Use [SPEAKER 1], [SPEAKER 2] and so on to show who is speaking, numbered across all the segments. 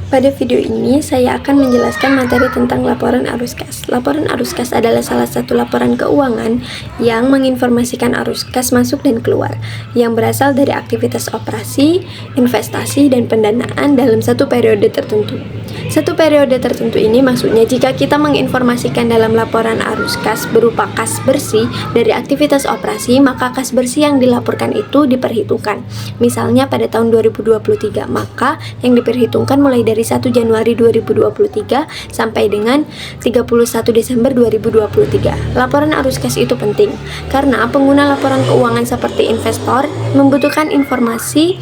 [SPEAKER 1] Pada video ini, saya akan menjelaskan materi tentang laporan arus kas. Laporan arus kas adalah salah satu laporan keuangan yang menginformasikan arus kas masuk dan keluar, yang berasal dari aktivitas operasi, investasi, dan pendanaan dalam satu periode tertentu. Satu periode tertentu ini maksudnya jika kita menginformasikan dalam laporan arus kas berupa kas bersih dari aktivitas operasi, maka kas bersih yang dilaporkan itu diperhitungkan. Misalnya pada tahun 2023, maka yang diperhitungkan mulai dari 1 Januari 2023 sampai dengan 31 Desember 2023. Laporan arus kas itu penting karena pengguna laporan keuangan seperti investor membutuhkan informasi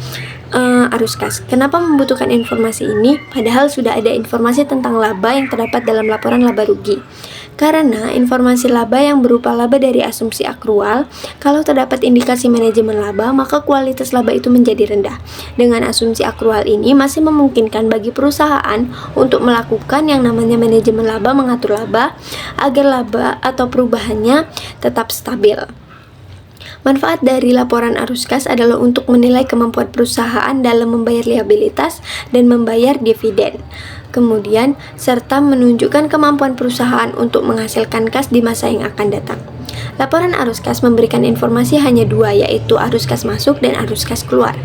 [SPEAKER 1] arus kas. Kenapa membutuhkan informasi ini? Padahal sudah ada informasi tentang laba yang terdapat dalam laporan laba rugi. Karena informasi laba yang berupa laba dari asumsi akrual, kalau terdapat indikasi manajemen laba, maka kualitas laba itu menjadi rendah. Dengan asumsi akrual ini masih memungkinkan bagi perusahaan untuk melakukan yang namanya manajemen laba, mengatur laba agar laba atau perubahannya tetap stabil. Manfaat dari laporan arus kas adalah untuk menilai kemampuan perusahaan dalam membayar liabilitas dan membayar dividen. Kemudian, serta menunjukkan kemampuan perusahaan untuk menghasilkan kas di masa yang akan datang. Laporan arus kas memberikan informasi hanya dua, yaitu arus kas masuk dan arus kas keluar.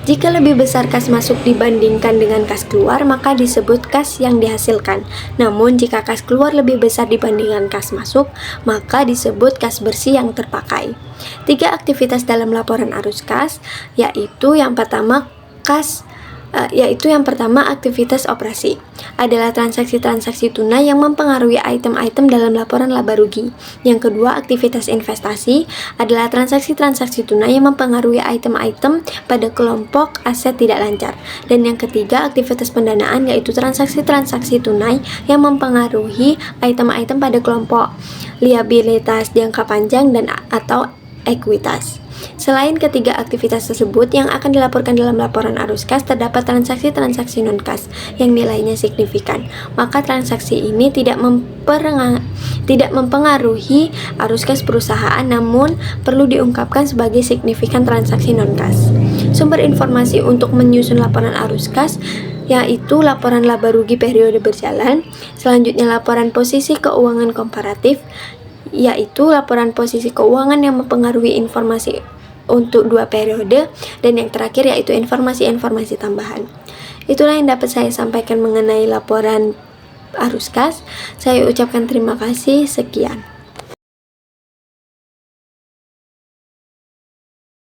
[SPEAKER 1] Jika lebih besar kas masuk dibandingkan dengan kas keluar, maka disebut kas yang dihasilkan. Namun, jika kas keluar lebih besar dibandingkan kas masuk, maka disebut kas bersih yang terpakai. 3 aktivitas dalam laporan arus kas, yaitu yang pertama aktivitas operasi adalah transaksi-transaksi tunai yang mempengaruhi item-item dalam laporan laba rugi. Yang kedua, aktivitas investasi adalah transaksi-transaksi tunai yang mempengaruhi item-item pada kelompok aset tidak lancar. Dan yang ketiga, aktivitas pendanaan yaitu transaksi-transaksi tunai yang mempengaruhi item-item pada kelompok liabilitas jangka panjang dan atau ekuitas. Selain ketiga aktivitas tersebut yang akan dilaporkan dalam laporan arus kas, terdapat transaksi-transaksi non-kas yang nilainya signifikan. Maka transaksi ini tidak mempengaruhi arus kas perusahaan, namun perlu diungkapkan sebagai signifikan transaksi non-kas. Sumber informasi untuk menyusun laporan arus kas yaitu laporan laba rugi periode berjalan, selanjutnya laporan posisi keuangan komparatif, yaitu laporan posisi keuangan yang mempengaruhi informasi untuk 2 periode, dan yang terakhir yaitu informasi-informasi tambahan. Itulah yang dapat saya sampaikan mengenai laporan arus kas. Saya ucapkan terima kasih, sekian.